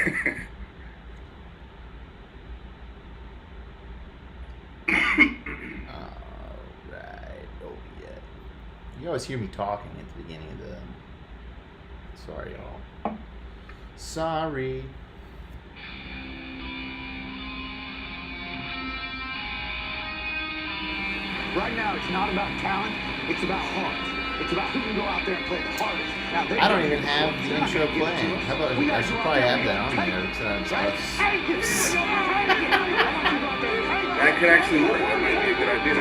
Alright. Oh, yeah. You always hear me talking at the beginning of the. Sorry, y'all. Sorry. Right now, it's not about talent, it's about heart. It's about who can go out there and play the hardest. Now, I don't even have the intro playing. How about I should probably have that on there. That could actually work. That might be a good idea.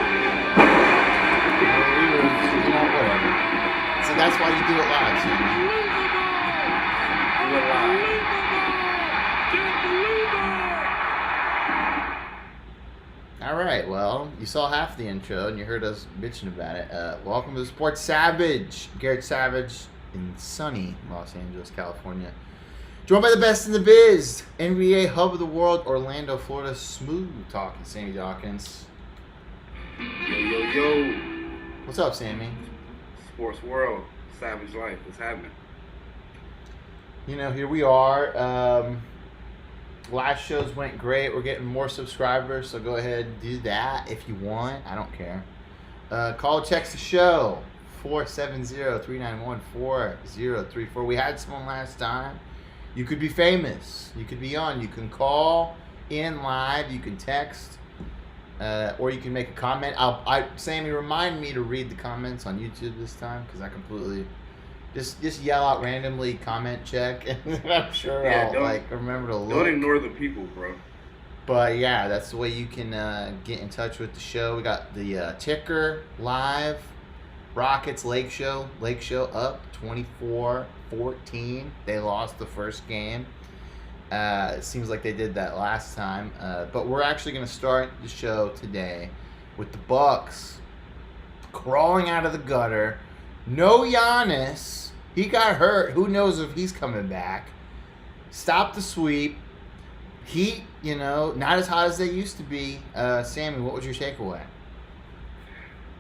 Whatever. So that's why you do it live, Sammy. Do it live. All right, well, you saw half the intro and you heard us bitching about it. Welcome to the Sports Savage. Garrett Savage in sunny Los Angeles, California. Joined by the best in the biz, NBA hub of the world, Orlando, Florida. Smooth talking, Sammy Dawkins. Yo. What's up, Sammy? Sports world, Savage life. What's happening? You know, here we are. Last shows went great. We're getting more subscribers, so go ahead and do that if you want. I don't care. Call or text the show, 470-391-4034. We had someone last time. You could be famous. You could be on. You can call in live. You can text. Or you can make a comment. Sammy, remind me to read the comments on YouTube this time, because I completely... Just yell out randomly, comment check, and I'm sure I'll remember to look. Don't ignore the people, bro. But yeah, that's the way you can get in touch with the show. We got the ticker live. Rockets Lake Show up 24-14. They lost the first game. It seems like they did that last time. But we're actually going to start the show today with the Bucks crawling out of the gutter. No Giannis. He got hurt. Who knows if he's coming back. Stop the sweep. Heat, not as hot as they used to be. Sammy, what was your takeaway?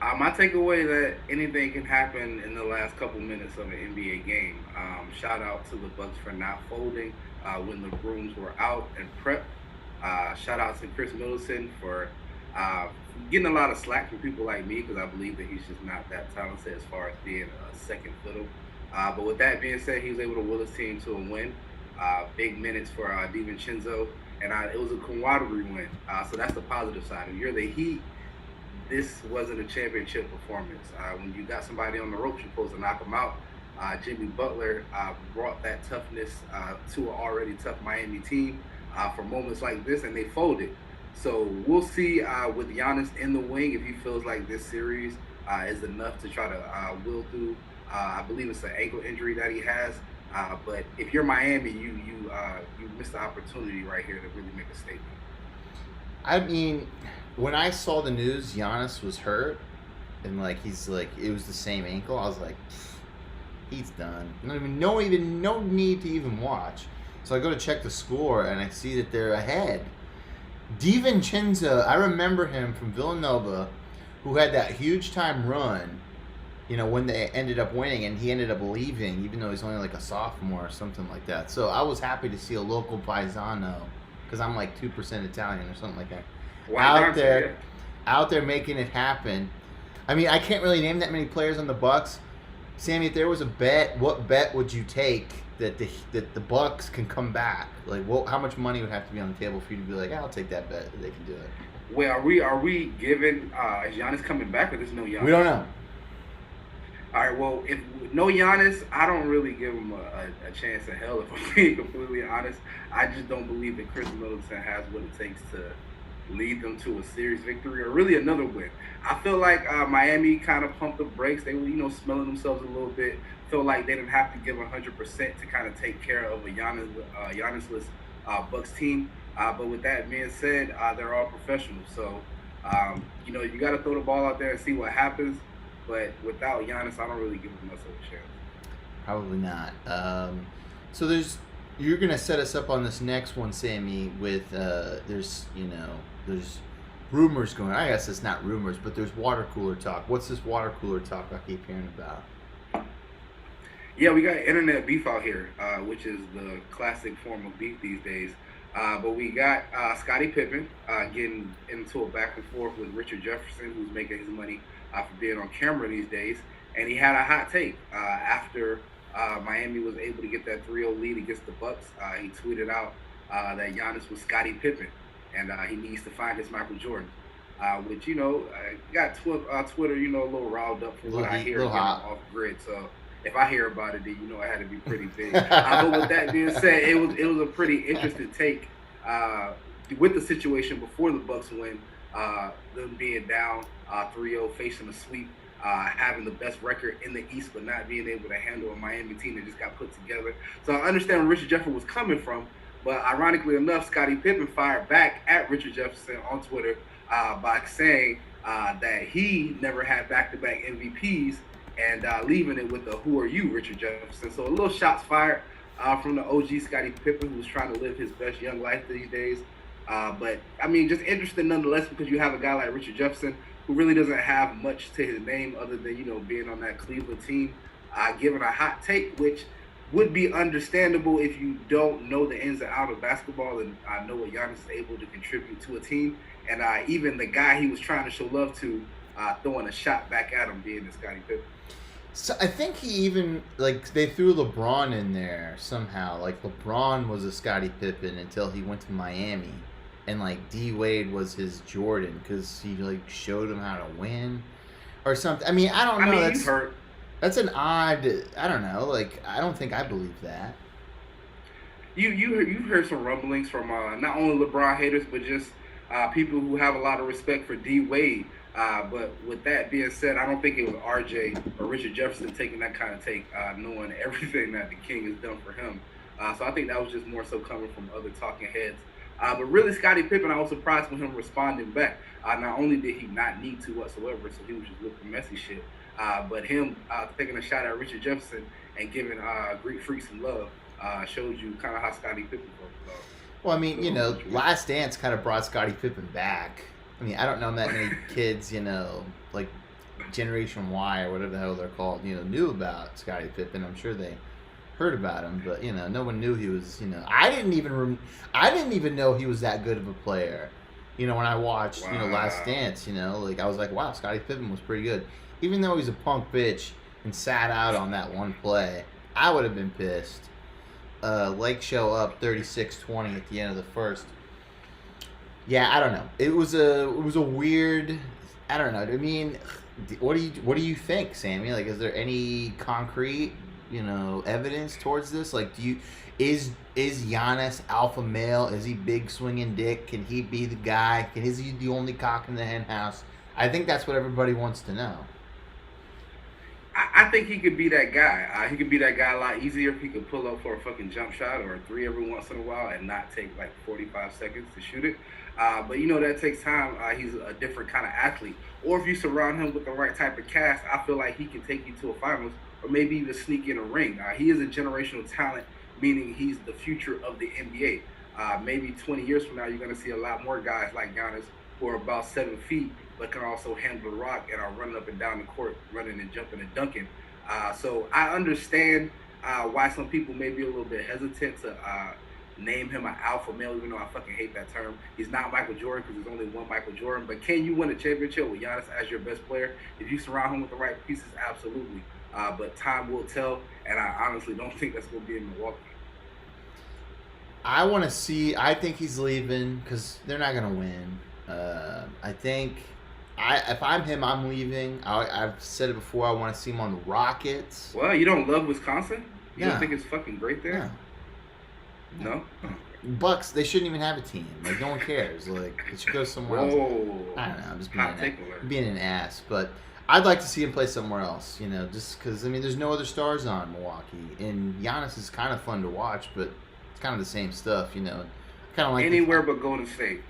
My takeaway that anything can happen in the last couple minutes of an NBA game. Shout out to the Bucks for not folding when the rooms were out and prepped. Shout out to Chris Middleton for getting a lot of slack from people like me, because I believe that he's just not that talented as far as being a second fiddle. But with that being said, he was able to will his team to a win. Big minutes for DiVincenzo, and it was a camaraderie win. So that's the positive side. If you're the Heat, this wasn't a championship performance. When you got somebody on the ropes, you're supposed to knock them out. Jimmy Butler brought that toughness to an already tough Miami team for moments like this, and they folded. So we'll see with Giannis in the wing if he feels like this series is enough to try to will through. I believe it's an ankle injury that he has. But if you're Miami, you missed the opportunity right here to really make a statement. I mean, when I saw the news, Giannis was hurt, and it was the same ankle. I was like, he's done. No need to even watch. So I go to check the score, and I see that they're ahead. DiVincenzo, I remember him from Villanova, who had that huge time run, when they ended up winning, and he ended up leaving, even though he's only like a sophomore or something like that. So I was happy to see a local paisano, because I'm like 2% Italian or something like that, out there making it happen. I mean, I can't really name that many players on the Bucks. Sammy, if there was a bet, what bet would you take that the Bucks can come back? Like, how much money would have to be on the table for you to be like, I'll take that bet that they can do it? Wait, are we giving is Giannis coming back, or there's no Giannis? We don't know. All right, well, if no Giannis, I don't really give him a chance in hell, if I'm being completely honest. I just don't believe that Chris Middleton has what it takes to lead them to a series victory or really another win. I feel like Miami kind of pumped the brakes. They were, smelling themselves a little bit. Feel like they didn't have to give 100% to kind of take care of a Giannis-less Bucks team. But with that being said, they're all professionals. So, you got to throw the ball out there and see what happens. But without Giannis, I don't really give him much of a chance. Probably not. So you're gonna set us up on this next one, Sammy. With there's rumors going. I guess it's not rumors, but there's water cooler talk. What's this water cooler talk I keep hearing about? Yeah, we got internet beef out here, which is the classic form of beef these days. But we got Scottie Pippen getting into a back and forth with Richard Jefferson, who's making his money for being on camera these days. And he had a hot take after Miami was able to get that 3-0 lead against the Bucks. He tweeted out that Giannis was Scottie Pippen, and he needs to find his Michael Jordan. Which got Twitter, a little riled up from what I hear off grid. So if I hear about it, then it had to be pretty big. But with that being said, it was a pretty interesting take with the situation before the Bucks win, them being down 3-0, facing a sweep, having the best record in the East, but not being able to handle a Miami team that just got put together. So I understand where Richard Jefferson was coming from, but ironically enough, Scottie Pippen fired back at Richard Jefferson on Twitter by saying that he never had back-to-back MVPs, and leaving it with the "Who are you, Richard Jefferson?" So a little shots fired from the OG Scottie Pippen, who's trying to live his best young life these days. But I mean, just interesting nonetheless, because you have a guy like Richard Jefferson who really doesn't have much to his name other than being on that Cleveland team, giving a hot take, which would be understandable if you don't know the ins and outs of basketball and know what Giannis is able to contribute to a team. And even the guy he was trying to show love to, throwing a shot back at him, being the Scottie Pippen. So I think he even, they threw LeBron in there somehow. LeBron was a Scottie Pippen until he went to Miami. And, D. Wade was his Jordan because he, showed him how to win or something. I mean, I don't know. That's an odd, I don't know. I don't think I believe that. You've heard some rumblings from not only LeBron haters, but just people who have a lot of respect for D. Wade. But with that being said, I don't think it was RJ or Richard Jefferson taking that kind of take, knowing everything that the King has done for him. So I think that was just more so coming from other talking heads. But really, Scottie Pippen, I was surprised with him responding back. Not only did he not need to whatsoever, so he was just looking messy shit, but him taking a shot at Richard Jefferson and giving Greek Freak some love showed you kind of how Scottie Pippen felt. Well, I mean, Last Dance kind of brought Scottie Pippen back. I mean, I don't know that many kids, Generation Y or whatever the hell they're called, knew about Scottie Pippen. I'm sure they heard about him, but no one knew he was. I didn't even know he was that good of a player. When I watched, Last Dance, I was like, wow, Scottie Pippen was pretty good. Even though he's a punk bitch and sat out on that one play, I would have been pissed. Lake show up 36-20 at the end of the first. Yeah, I don't know. It was a weird. I don't know. I mean, what do you think, Sammy? Is there any concrete, evidence towards this? Is Giannis alpha male? Is he big swinging dick? Can he be the guy? Is he the only cock in the hen house? I think that's what everybody wants to know. I think he could be that guy. He could be that guy a lot easier if he could pull up for a fucking jump shot or a three every once in a while and not take 45 seconds to shoot it. But that takes time. He's a different kind of athlete. Or if you surround him with the right type of cast, I feel like he can take you to a finals or maybe even sneak in a ring. He is a generational talent, meaning he's the future of the NBA. Maybe 20 years from now, you're going to see a lot more guys like Giannis who are about 7 feet but can also handle the rock and are running up and down the court, running and jumping and dunking. So I understand why some people may be a little bit hesitant to name him an alpha male, even though I fucking hate that term. He's not Michael Jordan because there's only one Michael Jordan. But can you win a championship with Giannis as your best player? If you surround him with the right pieces, absolutely. But time will tell, and I honestly don't think that's going to be in Milwaukee. I think he's leaving because they're not going to win. I think if I'm him, I'm leaving. I've said it before. I want to see him on the Rockets. Well, you don't love Wisconsin? You don't think it's fucking great there? No? Bucks, they shouldn't even have a team. No one cares. They should go somewhere else. I don't know. I'm just being an ass. But I'd like to see him play somewhere else, just because, there's no other stars on Milwaukee. And Giannis is kind of fun to watch, but it's kind of the same stuff, Kind of like anywhere but Golden State.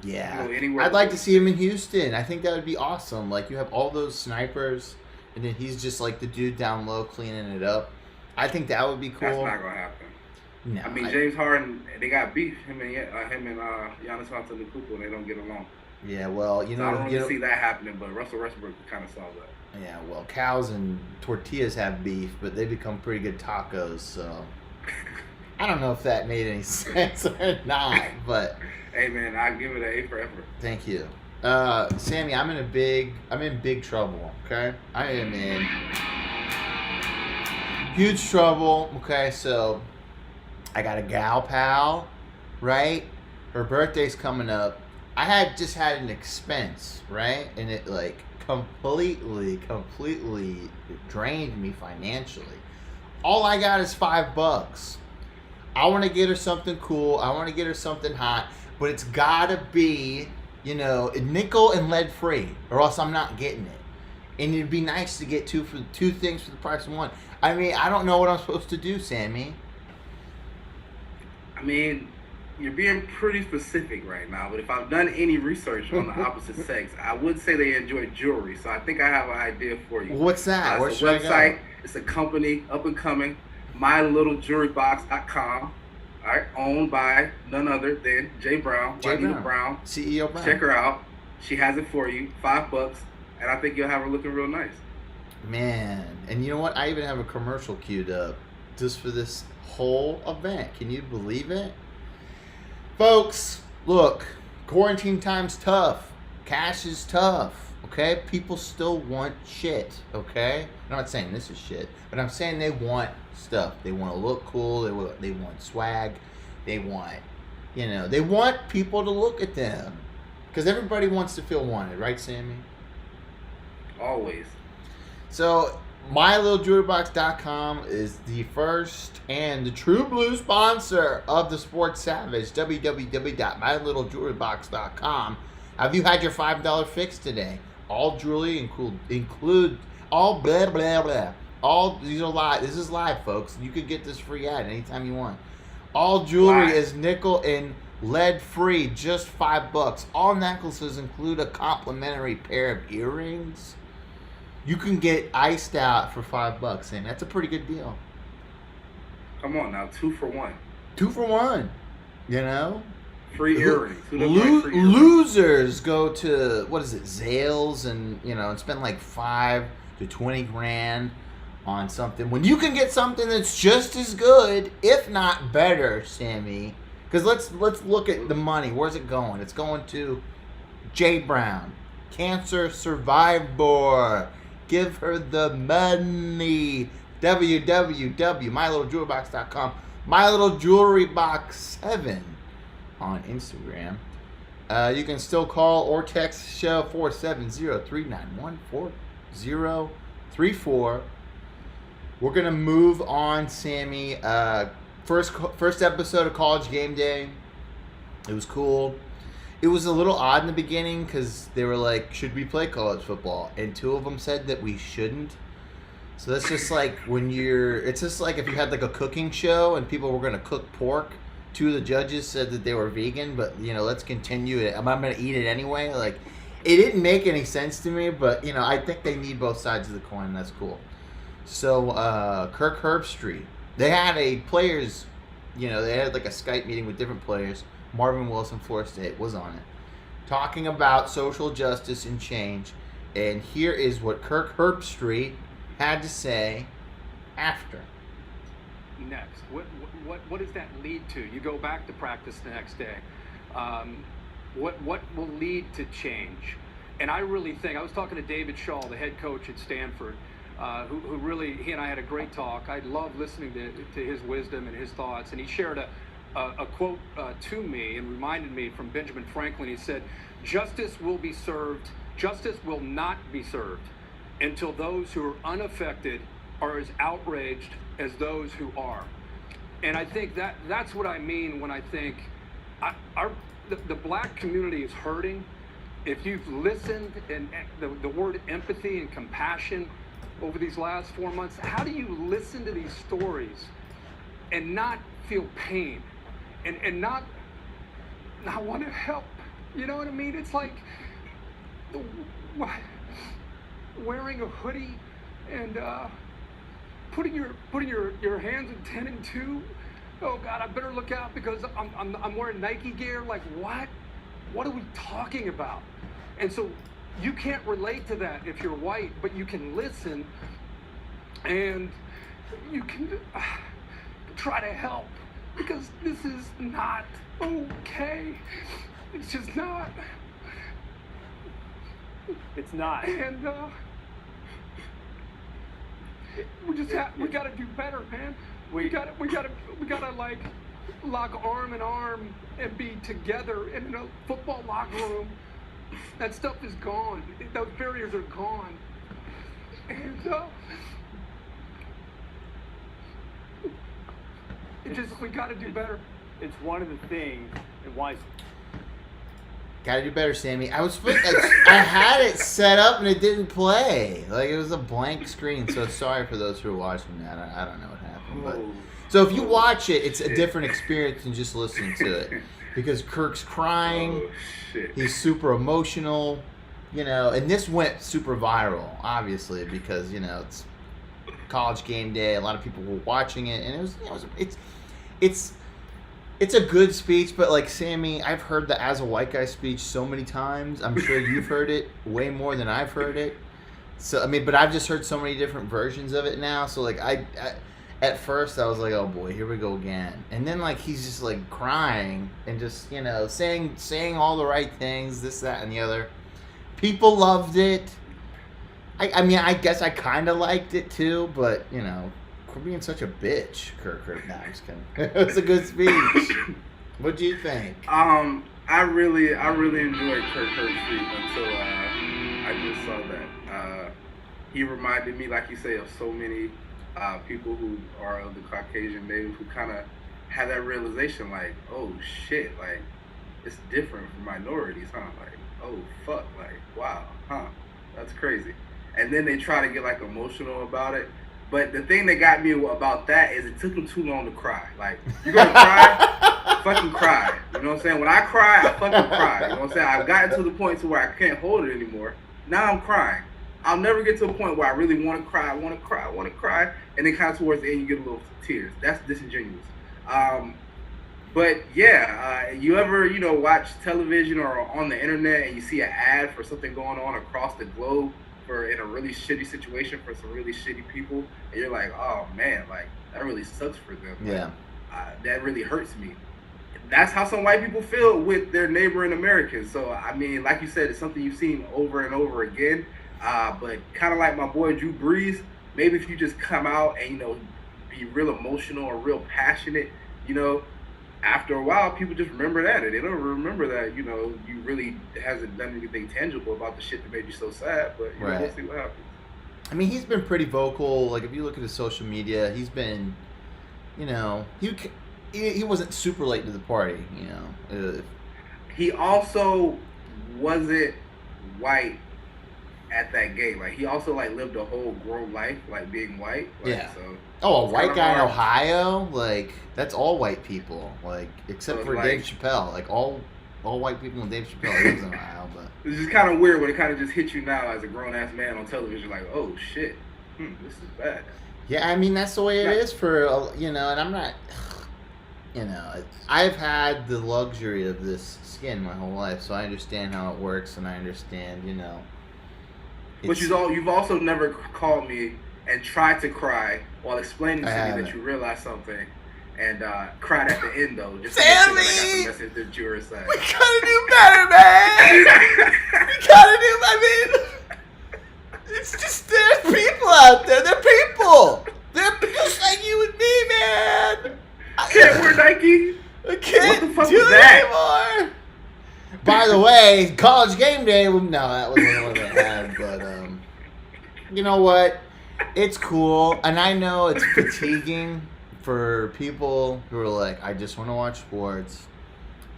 Yeah. I'd like to see him in Houston. I think that would be awesome. You have all those snipers, and then he's just the dude down low cleaning it up. I think that would be cool. That's not going to happen. No, James Harden, they got beef. Him and Giannis Antetokounmpo, and they don't get along. Yeah, well, you So I know, don't really see that happening, but Russell Westbrook kind of saw that. yeah, well, cows and tortillas have beef, but they become pretty good tacos. So I don't know if that made any sense or not, but Hey man, I give it an A for effort. thank you, Sammy. I'm in big trouble. Okay, I am in huge trouble. Okay, so I got a gal pal, right? Her birthday's coming up. I had just had an expense, right? And it like completely drained me financially. All I got is $5. I want to get her something cool. I want to get her something hot, but it's gotta be, nickel and lead free, or else I'm not getting it. And it'd be nice to get two things for the price of one. I mean, I don't know what I'm supposed to do, Sammy. I mean, you're being pretty specific right now, but if I've done any research on the opposite sex, I would say they enjoy jewelry. So I think I have an idea for you. What's that? It's a website. It's a company, up and coming, MyLittleJewelryBox.com. All right, owned by none other than Jay Brown, Brown, CEO Brown. Check her out. She has it for you, $5, and I think you'll have her looking real nice. Man, and you know what? I even have a commercial queued up just for this whole event. Can you believe it? Folks, look, quarantine time's tough. Cash is tough, okay? People still want shit, okay? I'm not saying this is shit, but I'm saying they want stuff. They want to look cool. They want swag. They want, they want people to look at them. Because everybody wants to feel wanted, right, Sammy? Always. So, MyLittleJewelryBox.com is the first and the true blue sponsor of the Sports Savage. www.MyLittleJewelryBox.com. Have you had your $5 fix today? All jewelry include all blah blah blah. All these are live. This is live, folks. You could get this free ad anytime you want. All jewelry is nickel and lead free, just $5. All necklaces include a complimentary pair of earrings. You can get iced out for $5, and that's a pretty good deal. Come on now, 2 for 1. 2 for 1, Free earrings. Losers go to, Zales and, and spend like $5 to $20 grand on something when you can get something that's just as good, if not better, Sammy. Because let's look at the money. Where's it going? It's going to Jay Brown, cancer survivor. Give her the money. www.MyLittleJewelryBox.com. MyLittleJewelryBox7 on Instagram. You can still call or text show 470-391-4034. We're gonna move on, Sammy. First episode of College Game Day. It was cool. It was a little odd in the beginning because they were like, should we play college football? And 2 of them said that we shouldn't. So that's just like it's just like if you had like a cooking show and people were going to cook pork. 2 of the judges said that they were vegan, but let's continue it. I'm going to eat it anyway. Like, it didn't make any sense to me, but I think they need both sides of the coin. That's cool. So Kirk Herbstreit, they had they had like a Skype meeting with different players. Marvin Wilson, Florida State, was on it, talking about social justice and change. And here is what Kirk Herbstreit had to say after. Next, what does that lead to? You go back to practice the next day. What will lead to change? And I really think, I was talking to David Shaw, the head coach at Stanford, who really, he and I had a great talk. I love listening to his wisdom and his thoughts. And he shared a quote to me and reminded me from Benjamin Franklin. He said, justice will not be served until those who are unaffected are as outraged as those who are. And I think that's what I mean when I think the black community is hurting. If you've listened, and the word empathy and compassion over these last 4 months, how do you listen to these stories and not feel pain? And not want to help. You know what I mean? It's like wearing a hoodie and putting your hands in 10 and 2. Oh God, I better look out because I'm wearing Nike gear. Like what? What are we talking about? And so you can't relate to that if you're white, but you can listen and you can try to help, because this is not okay. It's just not. It's not. And we gotta do better, man. We gotta like lock arm in arm and be together in a football locker room. That stuff is gone. Those barriers are gone. And we gotta do better. It's one of the things, and why. Gotta do better, Sammy. I had it set up and it didn't play. Like, it was a blank screen. So sorry for those who are watching that. I don't know what happened, but so if you watch it, it's a different experience than just listening to it, because Kirk's crying. Oh, shit. He's super emotional, and this went super viral, obviously, because it's College Game Day. A lot of people were watching it, and it's a good speech, but like Sammy, I've heard the "as a white guy" speech so many times. I'm sure you've heard it way more than I've heard it. So but I've just heard so many different versions of it now. So like I at first I was like, oh boy, here we go again. And then like he's just like crying and just saying all the right things, this, that, and the other. People loved it. I mean, I guess I kind of liked it too, but for being such a bitch, Kirk. No, I'm just kidding. It was a good speech. What do you think? I really enjoyed Kirk's speech until I just saw that. He reminded me, like you say, of so many people who are of the Caucasian natives who kind of have that realization, like, oh shit, like it's different for minorities, huh? Like, oh fuck, like wow, huh? That's crazy. And then they try to get like emotional about it. But the thing that got me about that is it took him too long to cry. Like, you're going to cry? Fucking cry. You know what I'm saying? When I cry, I fucking cry. You know what I'm saying? I've gotten to the point to where I can't hold it anymore. Now I'm crying. I'll never get to a point where I really want to cry. I want to cry. And then kind of towards the end, you get a little tears. That's disingenuous. But yeah, you ever, watch television or on the internet and you see an ad for something going on across the globe, for in a really shitty situation for some really shitty people, and you're like, oh man, like that really sucks for them. Yeah. That really hurts me. That's how some white people feel with their neighboring Americans. So I mean, like you said, it's something you've seen over and over again. But kind of like my boy Drew Brees, maybe if you just come out and be real emotional or real passionate, after a while, people just remember that, and they don't remember that, you really hasn't done anything tangible about the shit that made you so sad, but we'll see what happens. I mean, he's been pretty vocal. Like, if you look at his social media, he's been, he wasn't super late to the party, He also wasn't white at that game. Like, he also, lived a whole grown life, being white. Yeah. So a white guy in Ohio? Like, that's all white people. Like, except for Dave Chappelle. Like, all white people and Dave Chappelle lives in Ohio. But it's just kind of weird when it kind of just hits you now as a grown-ass man on television. Like, oh, shit. This is bad. Yeah, I mean, that's the way it is for, and I'm not, I've had the luxury of this skin my whole life, so I understand how it works, and I understand, But you've also never called me and tried to cry while explaining to me that you realized something, and cried at the end though. Just Sammy! to make sure that I got the message that you were saying. We gotta do better, man! It's just, there's people out there. They're people. They're just like you and me, man. Can't wear Nike. I can't what the fuck do was it that? anymore. By the way, College Game Day. No, that wasn't what they had. But you know what? It's cool, and I know it's fatiguing for people who are like, I just want to watch sports.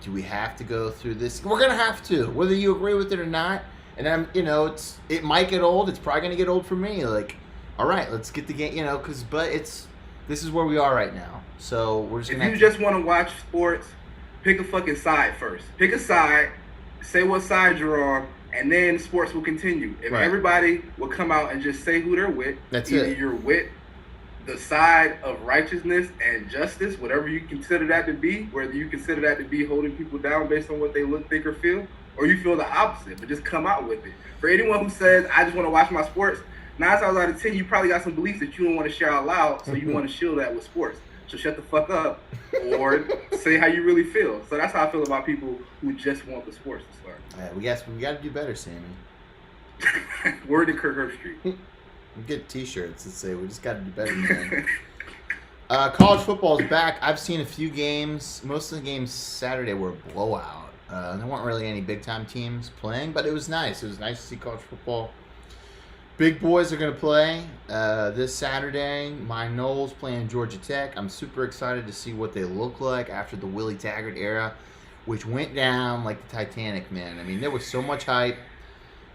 Do we have to go through this? We're gonna have to, whether you agree with it or not. And I'm, it might get old. It's probably gonna get old for me. Like, all right, let's get the game, this is where we are right now. So we're just. If you just want to watch sports, pick a fucking side first. Pick a side, say what side you're on, and then sports will continue. If everybody will come out and just say who they're with, that's either it. You're with the side of righteousness and justice, whatever you consider that to be, whether you consider that to be holding people down based on what they look, think, or feel, or you feel the opposite, but just come out with it. For anyone who says, I just want to watch my sports, 9 times out of 10, you probably got some beliefs that you don't want to share out loud, so you want to shield that with sports. So shut the fuck up or say how you really feel. So that's how I feel about people who just want the sports to start. We got to do better, Sammy. Word to Kirk Herbstreit. We get T-shirts that say we just got to do better, man. College football is back. I've seen a few games. Most of the games Saturday were a blowout. There weren't really any big-time teams playing, but it was nice. It was nice to see college football. Big boys are going to play this Saturday. My Noles playing Georgia Tech. I'm super excited to see what they look like after the Willie Taggart era, which went down like the Titanic, man. I mean, there was so much hype.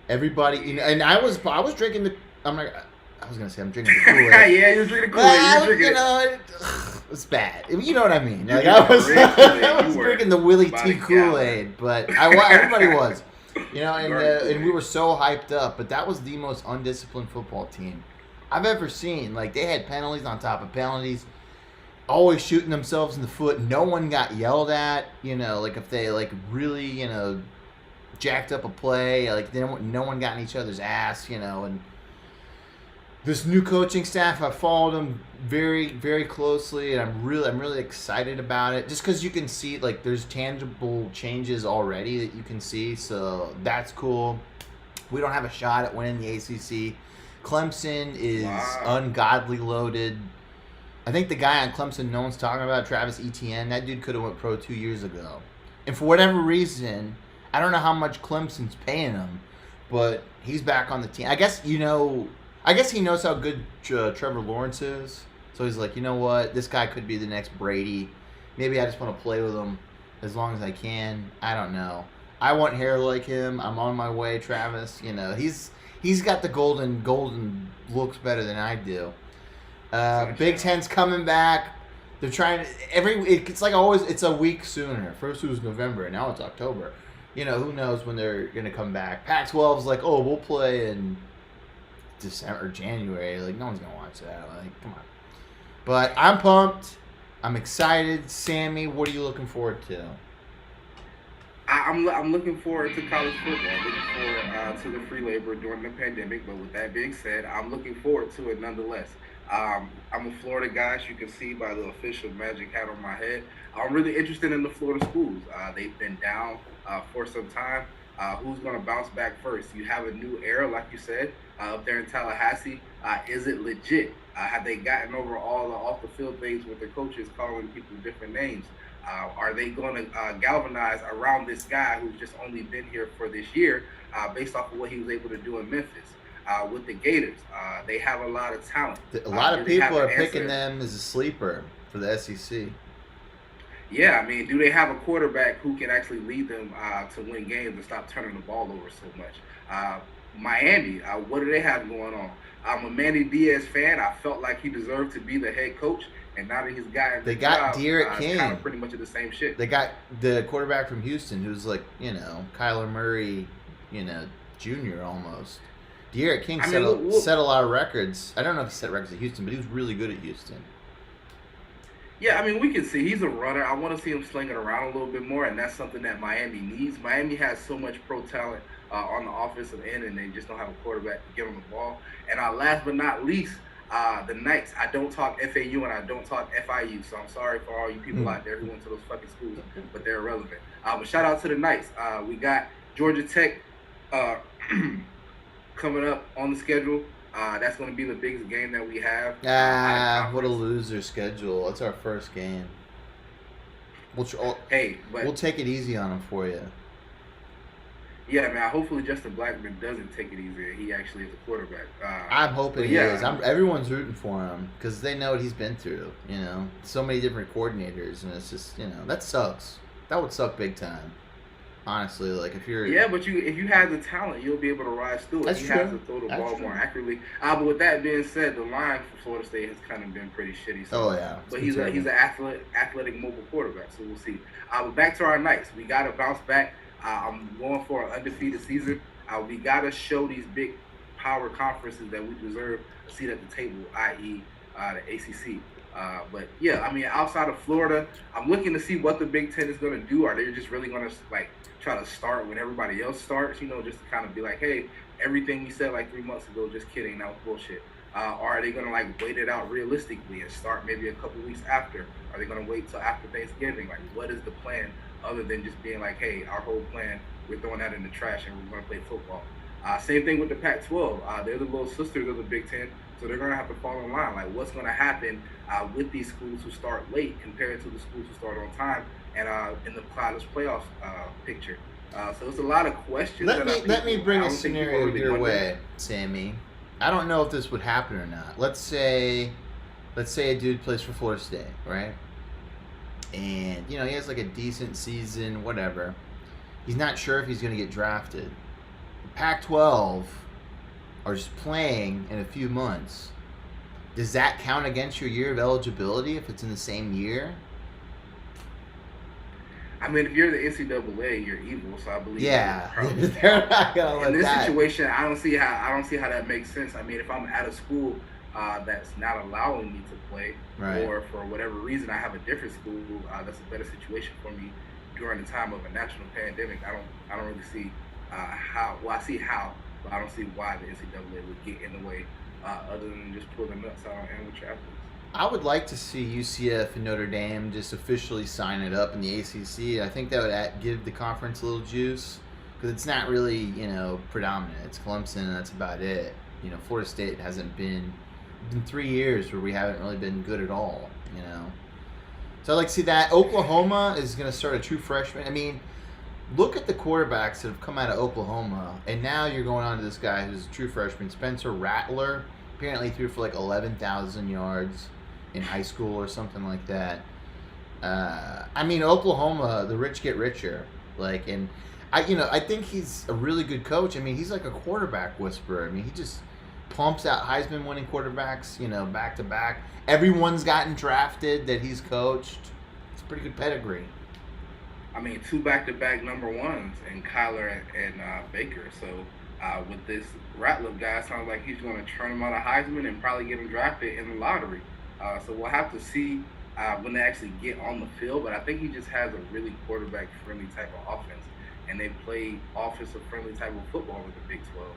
Everybody, you know, and I was drinking the. I'm drinking the Kool-Aid. Yeah, you're drinking the Kool-Aid. You know, it's bad. You know what I mean? Like, I was drinking the Willie T Kool-Aid, but everybody was. You know, and we were so hyped up, but that was the most undisciplined football team I've ever seen. Like, they had penalties on top of penalties, always shooting themselves in the foot. No one got yelled at, you know, like if they like really, you know, jacked up a play, like no one got in each other's ass, you know. And this new coaching staff, I followed them very, very closely, and I'm really excited about it. Just because you can see, like, there's tangible changes already that you can see, so that's cool. We don't have a shot at winning the ACC. Clemson is ungodly loaded. I think the guy on Clemson no one's talking about, Travis Etienne, that dude could have went pro 2 years ago. And for whatever reason, I don't know how much Clemson's paying him, but he's back on the team. I guess he knows how good Trevor Lawrence is. So he's like, you know what? This guy could be the next Brady. Maybe I just want to play with him as long as I can. I don't know. I want hair like him. I'm on my way, Travis. You know, he's got the golden looks better than I do. Big Ten's coming back. They're trying to it's like always. It's a week sooner. First it was November, and now it's October. You know, who knows when they're gonna come back? Pac-12's like, oh, we'll play in December or January. Like, no one's gonna watch that. Like, come on. But I'm pumped. I'm excited. Sammy, what are you looking forward to? I'm looking forward to college football. I'm looking forward to the free labor during the pandemic. But with that being said, I'm looking forward to it nonetheless. I'm a Florida guy, as you can see by the official magic hat on my head. I'm really interested in the Florida schools. They've been down for some time. Who's going to bounce back first? You have a new era, like you said, up there in Tallahassee. Is it legit? Have they gotten over all the off-the-field things with their coaches calling people different names? Are they going to galvanize around this guy who's just only been here for this year based off of what he was able to do in Memphis? With the Gators, they have a lot of talent. A lot of people are picking them as a sleeper for the SEC. Yeah, I mean, do they have a quarterback who can actually lead them to win games and stop turning the ball over so much? Miami, what do they have going on? I'm a Manny Diaz fan. I felt like he deserved to be the head coach, and now that he's gotten they got De'Aaron King. Kind of pretty much the same shit. They got the quarterback from Houston, who's like, you know, Kyler Murray, you know, junior almost. De'Aaron King set a lot of records. I don't know if he set records at Houston, but he was really good at Houston. Yeah, I mean, we can see he's a runner. I want to see him slinging around a little bit more, and that's something that Miami needs. Miami has so much pro talent on the offensive end, and they just don't have a quarterback to get on the ball. And last but not least, the Knights. I don't talk FAU and I don't talk FIU, so I'm sorry for all you people out there who went to those fucking schools, but they're irrelevant. But shout out to the Knights. We got Georgia Tech coming up on the schedule. That's going to be the biggest game that we have. What a loser schedule. It's our first game. We'll take it easy on them for you. Yeah, man. Hopefully Justin Blackman doesn't take it easy. He actually is a quarterback. I'm hoping he is. Everyone's rooting for him because they know what he's been through. You know, so many different coordinators, and it's just, you know, that sucks. That would suck big time. Honestly, like if you're but if you have the talent, you'll be able to rise through it. That's he true. has to throw the ball more accurately. But with that being said, the line for Florida State has kind of been pretty shitty. So, but he's an athletic mobile quarterback, so we'll see. But back to our Knights, we got to bounce back. I'm going for an undefeated season. We got to show these big power conferences that we deserve a seat at the table, i.e. the ACC. But yeah, I mean, outside of Florida, I'm looking to see what the Big Ten is going to do. Are they just really going to like try to start when everybody else starts? You know, just to kind of be like, hey, everything we said like 3 months ago, just kidding, that was bullshit. Or are they going to like wait it out realistically and start maybe a couple weeks after? Are they going to wait till after Thanksgiving? Like, what is the plan other than just being like, hey, our whole plan, we're throwing that in the trash and we're going to play football? Same thing with the Pac-12. They're the little sisters of the Big Ten, so they're going to have to fall in line. Like, what's going to happen with these schools who start late compared to the schools who start on time and in the college playoffs picture? So it's a lot of questions. Let me bring a scenario your way, Sammy. I don't know if this would happen or not. Let's say a dude plays for Florida State, right? And he has like a decent season, whatever. He's not sure if he's going to get drafted. The Pac-12 are just playing in a few months. Does that count against your year of eligibility if it's in the same year? I mean, if you're the NCAA, you're evil. So I believe. Yeah, they're not gonna let in this that. situation, I don't see how that makes sense. I mean, if I'm at a school that's not allowing me to play, right, or for whatever reason I have a different school that's a better situation for me during the time of a national pandemic, I don't really see how. Well, I see how, but I don't see why the NCAA would get in the way other than just pull the nuts out on amateur athletes. I would like to see UCF and Notre Dame just officially sign it up in the ACC. I think that would give the conference a little juice because it's not really, predominant. It's Clemson and that's about it. Florida State hasn't been 3 years where we haven't really been good at all, So I'd like to see that. Oklahoma is going to start a true freshman. I mean, look at the quarterbacks that have come out of Oklahoma, and now you're going on to this guy who's a true freshman, Spencer Rattler. Apparently threw for like 11,000 yards in high school or something like that. I mean, Oklahoma, the rich get richer. And I think he's a really good coach. I mean, he's like a quarterback whisperer. I mean, he just pumps out Heisman-winning quarterbacks, back to back. Everyone's gotten drafted that he's coached. It's a pretty good pedigree. I mean, 2 back-to-back number ones in Kyler and Baker. So with this Rattler guy, sounds like he's going to turn him out of Heisman and probably get him drafted in the lottery. So we'll have to see when they actually get on the field. But I think he just has a really quarterback-friendly type of offense, and they play offensive-friendly type of football with the Big 12.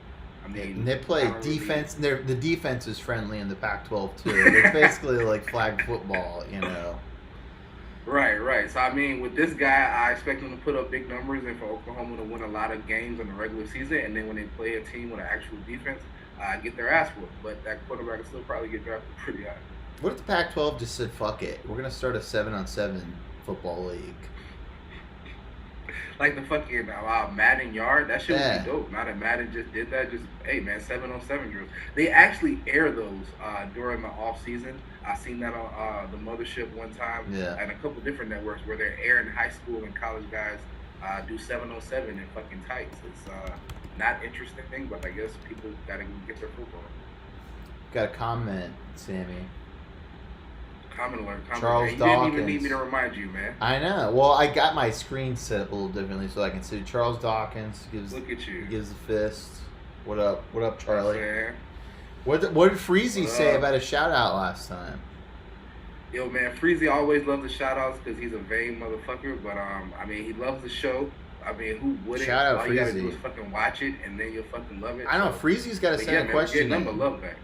I mean, and they play defense. The defense is friendly in the Pac-12 too. It's basically like flag football, Right. So, I mean, with this guy, I expect him to put up big numbers and for Oklahoma to win a lot of games in the regular season. And then when they play a team with an actual defense, get their ass whooped. But that quarterback will still probably get drafted pretty high. What if the Pac-12 just said, fuck it, we're going to start a 7-on-7 football league? Like the fucking Madden yard, that shit would be dope. Now that Madden just did that, hey man, 7-on-7 drills. They actually air those during the off season. I seen that on the Mothership one time, and a couple different networks where they're airing high school and college guys do 7-on-7 in fucking tights. It's not interesting, but I guess people gotta get their football. Got a comment, Sammy. Comment alert. Charles You Dawkins. didn't even need me to remind you, man. I know. Well, I got my screen set up a little differently so I can see. Charles Dawkins Look at you. gives the fist. What up? What up, Charlie? Man. What did Freezy say about a shout out last time? Yo, man, Freezy always loves the shout outs because he's a vain motherfucker. But I mean, he loves the show. I mean, who wouldn't? Shout out All you gotta Freezy. do is fucking watch it, and then you'll fucking love it. I know. Freezy's got to send a question. Number love back.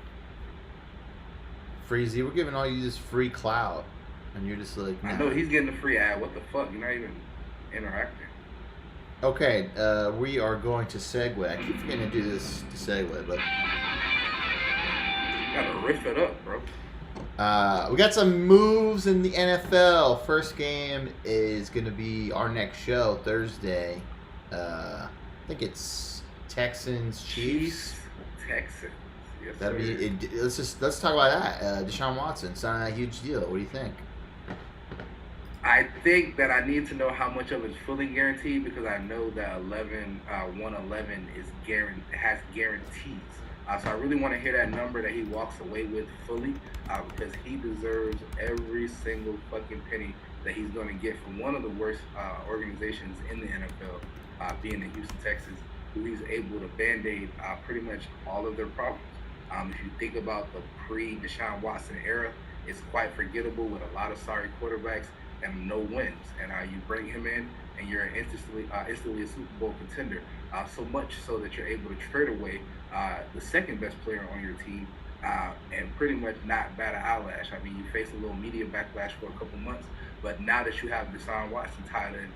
Freezy, we're giving all you this free clout, and you're just like, nah. I know he's getting the free ad. What the fuck? You're not even interacting. Okay, we are going to segue. I keep forgetting to do this to segue, but You gotta riff it up, bro. we got some moves in the NFL. First game is going to be our next show Thursday. I think it's Texans Chiefs. Texans. Yes, That'd sir. be. Let's talk about that. Deshaun Watson, it's not a huge deal. What do you think? I think that I need to know how much of it's fully guaranteed because I know that 111 has guarantees. So I really want to hear that number that he walks away with fully because he deserves every single fucking penny that he's going to get from one of the worst organizations in the NFL, being the Houston Texans, who he's able to band-aid pretty much all of their problems. If you think about the pre-Deshaun Watson era, it's quite forgettable with a lot of sorry quarterbacks and no wins. And you bring him in, and you're instantly a Super Bowl contender. So much so that you're able to trade away the second best player on your team and pretty much not bat an eyelash. I mean, you face a little media backlash for a couple months, but now that you have Deshaun Watson tied in,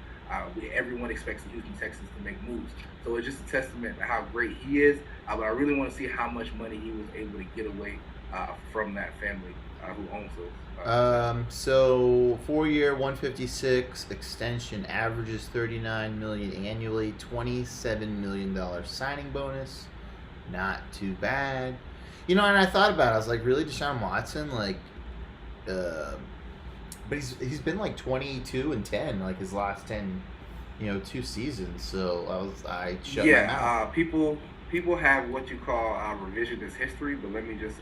everyone expects the Houston Texans to make moves. So it's just a testament to how great he is. But I really want to see how much money he was able to get away from that family who owns those. So 4-year, 156 extension, averages $39 million annually, $27 million signing bonus. Not too bad. And I thought about it. I was like, really, Deshaun Watson? Like, but he's been like 22-10, like his last 10, 2 seasons. So I shut my mouth. People have what you call revisionist history, but let me just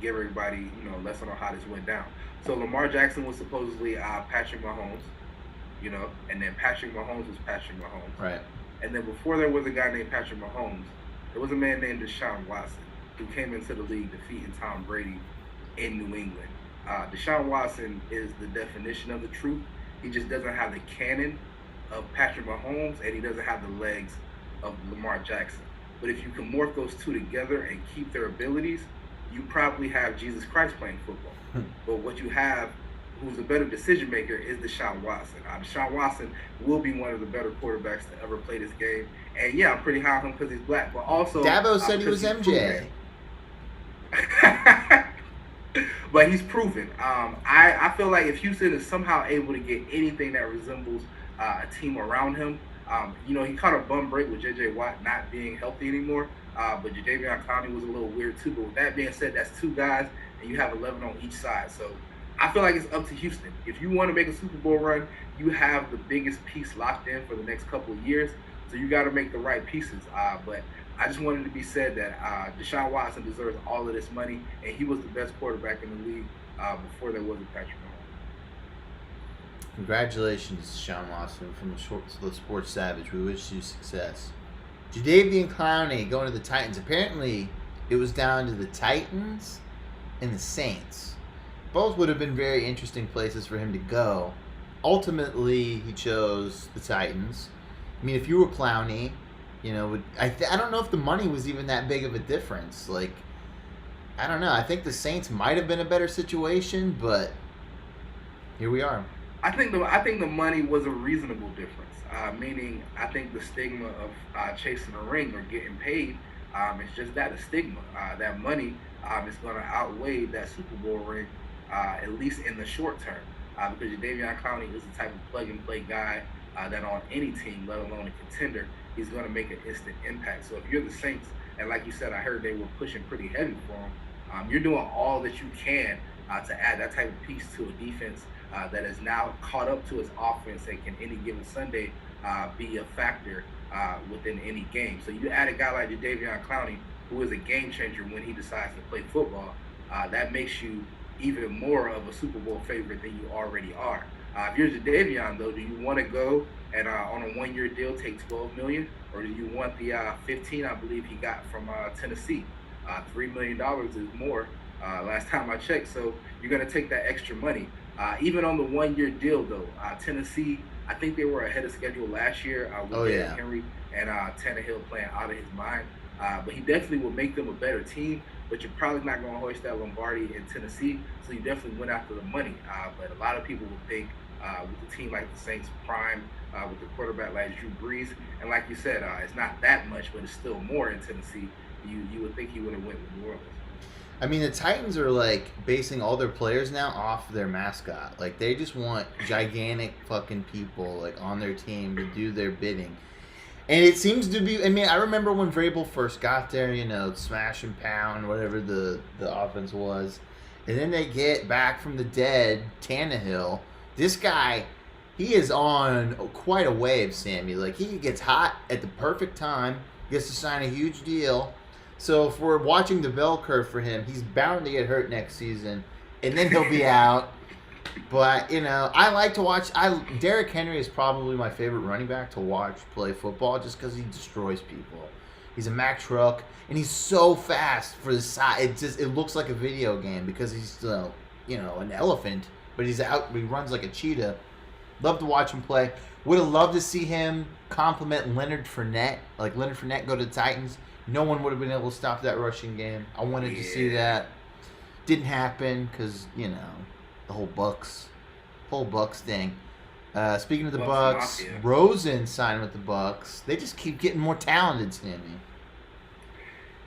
give everybody a lesson on how this went down. So Lamar Jackson was supposedly Patrick Mahomes, and then Patrick Mahomes was Patrick Mahomes. Right. And then before there was a guy named Patrick Mahomes, there was a man named Deshaun Watson who came into the league defeating Tom Brady in New England. Deshaun Watson is the definition of the truth. He just doesn't have the cannon of Patrick Mahomes, and he doesn't have the legs of Lamar Jackson. But if you can morph those two together and keep their abilities, you probably have Jesus Christ playing football. But what you have, who's a better decision maker, is Deshaun Watson. Deshaun Watson will be one of the better quarterbacks to ever play this game. And yeah, I'm pretty high on him because he's black. But also, Dabo said he was MJ. But he's proven. I feel like if Houston is somehow able to get anything that resembles a team around him, he caught a bum break with J.J. Watt not being healthy anymore. But Jadeveon Clowney was a little weird too. But with that being said, that's 2 guys, and you have 11 on each side. So I feel like it's up to Houston. If you want to make a Super Bowl run, you have the biggest piece locked in for the next couple of years. So you got to make the right pieces. But I just wanted to be said that Deshaun Watson deserves all of this money, and he was the best quarterback in the league before there was a Patrick Mahomes. Congratulations, Deshaun Watson from the Sports Savage. We wish you success. Jadeveon Clowney going to the Titans. Apparently, it was down to the Titans and the Saints. Both would have been very interesting places for him to go. Ultimately, he chose the Titans. I mean, if you were Clowney, I don't know if the money was even that big of a difference. Like, I don't know. I think the Saints might have been a better situation, but here we are. I think the money was a reasonable difference. Meaning, I think the stigma of chasing a ring or getting paid, it's just that, a stigma. That money is going to outweigh that Super Bowl ring, at least in the short term. Because Jadeveon Clowney is the type of plug-and-play guy that on any team, let alone a contender, he's going to make an instant impact. So if you're the Saints, and like you said, I heard they were pushing pretty heavy for him, you're doing all that you can to add that type of piece to a defense that is now caught up to its offense and can any given Sunday be a factor within any game. So you add a guy like Jadeveon Clowney, who is a game changer when he decides to play football, that makes you even more of a Super Bowl favorite than you already are. If you're Jadeveon, though, do you want to go and on a 1-year deal take $12 million, or do you want the 15 I believe he got from Tennessee? $3 million is more last time I checked, so you're going to take that extra money. Even on the 1-year deal, though, Tennessee, I think they were ahead of schedule last year with Derrick Henry and Tannehill playing out of his mind. But he definitely will make them a better team, but you're probably not going to hoist that Lombardi in Tennessee, so you definitely went after the money. But a lot of people would think with a team like the Saints prime, with the quarterback like Drew Brees, and like you said, it's not that much, but it's still more in Tennessee, you would think he would have went with New Orleans. I mean, the Titans are like basing all their players now off their mascot. Like, they just want gigantic fucking people like on their team to do their bidding. And it seems to be, I mean, I remember when Vrabel first got there, smash and pound, whatever the offense was. And then they get back from the dead, Tannehill. This guy, he is on quite a wave, Sammy. Like, he gets hot at the perfect time, gets to sign a huge deal. So if we're watching the bell curve for him, he's bound to get hurt next season, and then he'll be out. But, I like to watch. Derrick Henry is probably my favorite running back to watch play football just because he destroys people. He's a Mack truck, and he's so fast for the size. It looks like a video game because he's an elephant, but he's out. He runs like a cheetah. Love to watch him play. Would have loved to see him compliment Leonard Fournette. Like Leonard Fournette go to the Titans. No one would have been able to stop that rushing game. I wanted to see that. Didn't happen because the whole Bucks thing. Speaking of the Bucks, Rosen signed with the Bucks. They just keep getting more talented, Sammy.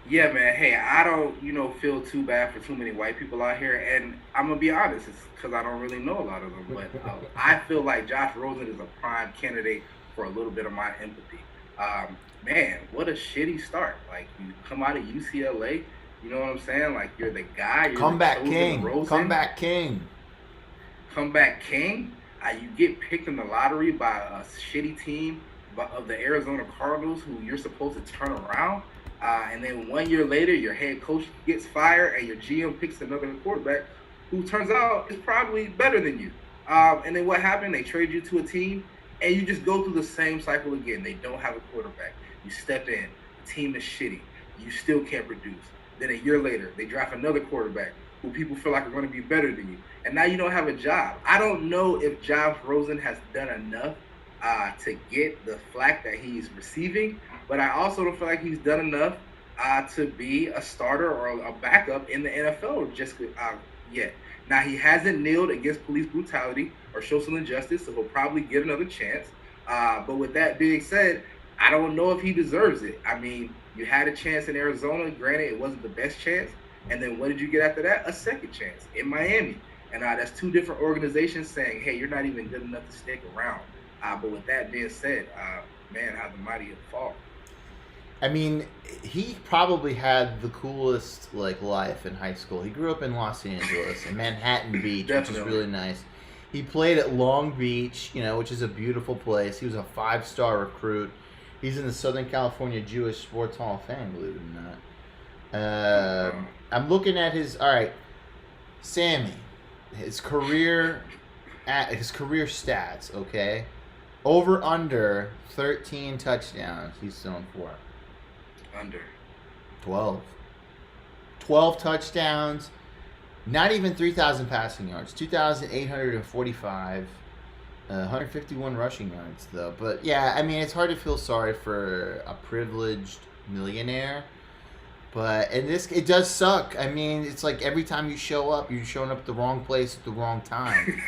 Yeah, man. Hey, I don't, feel too bad for too many white people out here, and I'm gonna be honest, it's because I don't really know a lot of them. But I feel like Josh Rosen is a prime candidate for a little bit of my empathy. Man, what a shitty start! Like you come out of UCLA, you know what I'm saying? Like you're the guy. You're Comeback king. Comeback king. Comeback king. You get picked in the lottery by a shitty team of the Arizona Cardinals, who you're supposed to turn around. And then 1 year later, your head coach gets fired, and your GM picks another quarterback who turns out is probably better than you. And then what happened? They trade you to a team, and you just go through the same cycle again. They don't have a quarterback. You step in. The team is shitty. You still can't produce. Then a year later, they draft another quarterback who people feel like are going to be better than you. And now you don't have a job. I don't know if Josh Rosen has done enough to get the flack that he's receiving, but I also don't feel like he's done enough to be a starter or a backup in the NFL just yet. Now, he hasn't kneeled against police brutality or social injustice, so he'll probably get another chance. But with that being said, I don't know if he deserves it. I mean, you had a chance in Arizona. Granted, it wasn't the best chance. And then what did you get after that? A second chance in Miami. And that's two different organizations saying, hey, you're not even good enough to stick around. But with that being said, man, how the mighty have fallen. I mean, he probably had the coolest life in high school. He grew up in Los Angeles, in Manhattan Beach, which is really nice. He played at Long Beach, which is a beautiful place. He was a 5-star recruit. He's in the Southern California Jewish Sports Hall of Fame, believe it or not. I'm looking at his. All right, Sammy, his career stats. Okay, over under 13 touchdowns. He's thrown for. Under 12 touchdowns, not even 3,000 passing yards, 2,845, 151 rushing yards though. But yeah, I mean, it's hard to feel sorry for a privileged millionaire, but it does suck. I mean, it's like every time you show up, you're showing up at the wrong place at the wrong time.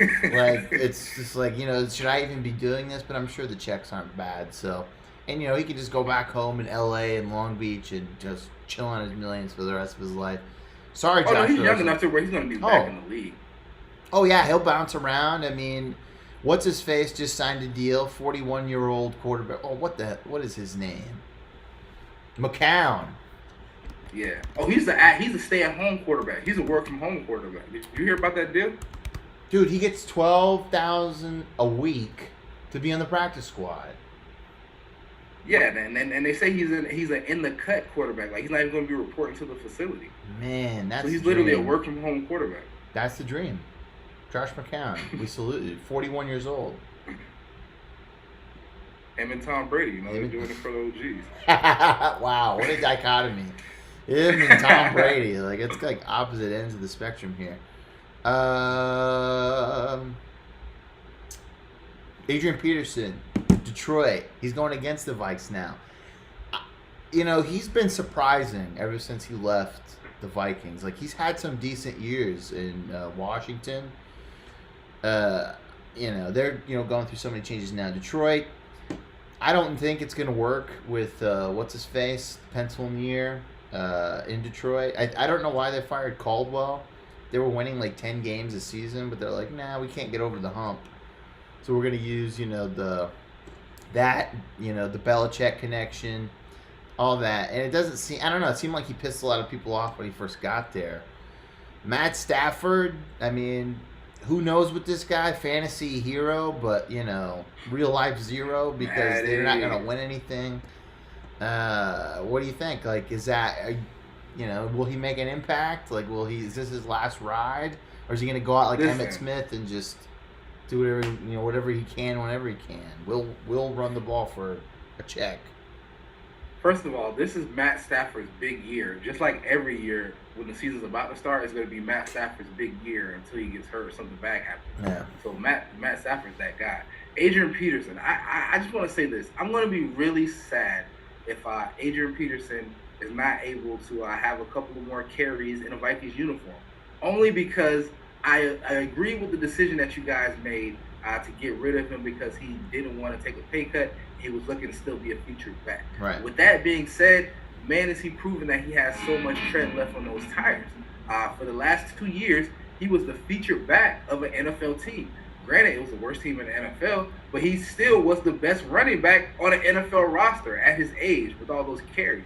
It's just should I even be doing this? But I'm sure the checks aren't bad, so. And, he could just go back home in L.A. and Long Beach and just chill on his millions for the rest of his life. Sorry, Josh. No, he's young enough to where he's going to be back in the league. Oh, yeah, he'll bounce around. I mean, what's-his-face just signed a deal, 41-year-old quarterback. Oh, what is his name? McCown. Yeah. Oh, he's a stay-at-home quarterback. He's a work-from-home quarterback. Did you hear about that deal? Dude, he gets $12,000 a week to be on the practice squad. Yeah, and they say he's an in the cut quarterback. Like he's not even going to be reporting to the facility. Man, that's so he's literally a work from home quarterback. That's the dream. Josh McCown, we salute you. 41 years old. Him and Tom Brady, they're doing it for the OGs. Wow, what a dichotomy. Him and Tom Brady, it's like opposite ends of the spectrum here. Adrian Peterson. Detroit. He's going against the Vikes now. He's been surprising ever since he left the Vikings. He's had some decent years in Washington. They're going through so many changes now. Detroit, I don't think it's going to work with what's-his-face, Pennsylvania in Detroit. I don't know why they fired Caldwell. They were winning 10 games a season, but they're like, nah, we can't get over the hump. So we're going to use, the Belichick connection, all that. And it doesn't seem, I don't know, it seemed like he pissed a lot of people off when he first got there. Matt Stafford, I mean, who knows with this guy? Fantasy hero, but, real life zero because they're not going to win anything. What do you think? Is that, will he make an impact? Is this his last ride? Or is he going to go out like Emmitt Smith and just do whatever he can whenever he can? We'll run the ball for a check. First of all, this is Matt Stafford's big year. Just like every year when the season's about to start, it's going to be Matt Stafford's big year until he gets hurt or something bad happens. Yeah. So Matt Stafford's that guy. Adrian Peterson, I just want to say this. I'm going to be really sad if Adrian Peterson is not able to have a couple of more carries in a Vikings uniform. Only because I agree with the decision that you guys made to get rid of him because he didn't want to take a pay cut. He was looking to still be a featured back. Right. With that being said, man, is he proven that he has so much tread left on those tires. For the last 2 years, he was the featured back of an NFL team. Granted, it was the worst team in the NFL, but he still was the best running back on an NFL roster at his age with all those carries.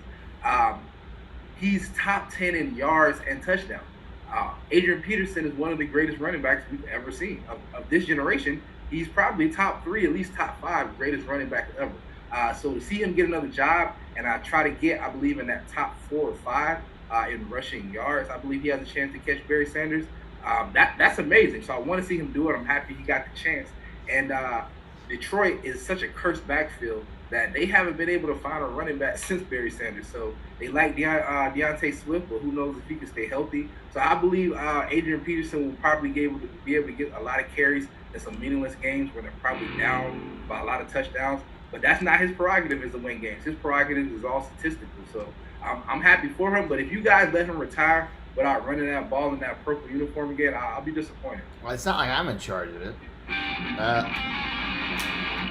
He's top 10 in yards and touchdowns. Adrian Peterson is one of the greatest running backs we've ever seen. Of this generation, he's probably top 3, at least top 5 greatest running back ever. So to see him get another job and try to get, I believe, in that top 4 or 5 in rushing yards, I believe he has a chance to catch Barry Sanders. That's amazing. So I want to see him do it. I'm happy he got the chance. And Detroit is such a cursed backfield that they haven't been able to find a running back since Barry Sanders. So they like Deontay Swift, but who knows if he can stay healthy. So I believe Adrian Peterson will probably be able to get a lot of carries in some meaningless games where they're probably down by a lot of touchdowns. But that's not his prerogative is to win games. His prerogative is all statistical. So I'm happy for him. But if you guys let him retire without running that ball in that purple uniform again, I'll be disappointed. Well, it's not like I'm in charge of it.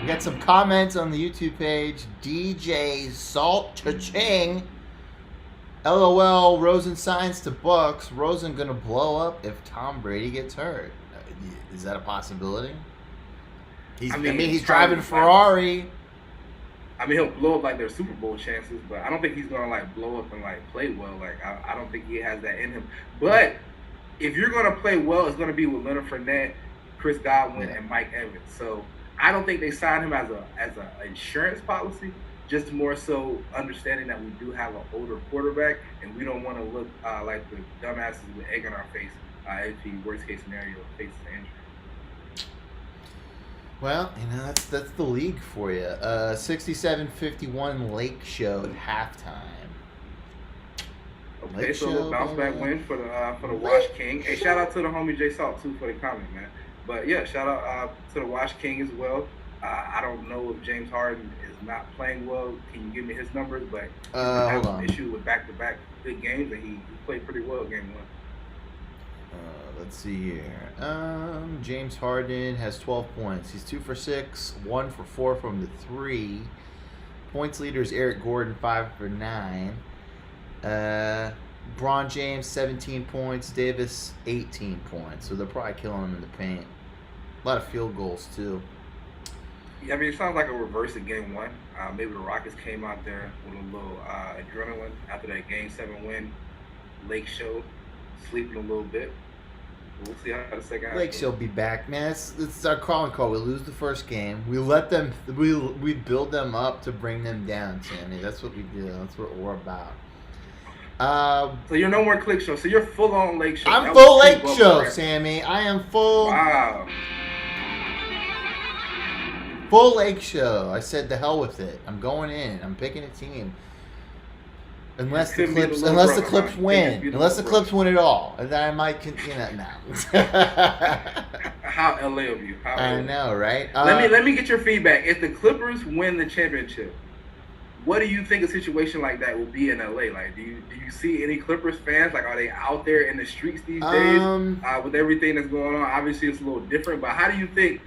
We got some comments on the YouTube page. DJ Salt Cha-ching. LOL, Rosen signs to Bucks. Rosen gonna blow up if Tom Brady gets hurt. Is that a possibility? He's driving Ferrari. I mean, he'll blow up like their Super Bowl chances, but I don't think he's gonna like blow up and like play well. Like I don't think he has that in him. But if you're gonna play well, it's gonna be with Leonard Fournette, Chris Godwin, and Mike Evans. So I don't think they signed him as a insurance policy. Just more so understanding that we do have an older quarterback, and we don't want to look like the dumbasses with egg on our face if the worst case scenario faces injury. Well, that's the league for you. 67-51 Lake Show at halftime. Okay, Lake so a little bounce back win for the Wash King. Hey, shout out to the homie J Salt too for the comment, man. But yeah, shout out to the Wash King as well. I don't know if James Harden is not playing well. Can you give me his numbers? But hold on. An issue with back-to-back good games, and he played pretty well game 1. Let's see here. James Harden has 12 points. He's 2 for 6, 1 for 4 from the 3. Points leader is Eric Gordon, 5 for 9. Bron James, 17 points. Davis, 18 points. So they're probably killing him in the paint. A lot of field goals, too. Yeah, I mean, it sounds like a reverse of game 1. Maybe the Rockets came out there with a little adrenaline after that game 7 win. Lake Show, sleeping a little bit. We'll see how the second half Lake Show will be back, man. It's our calling call. We lose the first game. We let them. We build them up to bring them down, Sammy. That's what we do. That's what we're about. So you're no more Click Show. So you're full on Lake Show. I'm full Lake Show, Sammy. I am full. Wow. Full Lake Show. I said the hell with it. I'm going in. I'm picking a team. Unless the Clips win. Unless the Clips win it all. And then I might, no. How LA of you. I know, right? Let me get your feedback. If the Clippers win the championship, what do you think a situation like that will be in LA? Like, do you see any Clippers fans? Like, are they out there in the streets these days with everything that's going on? Obviously, it's a little different. But how do you think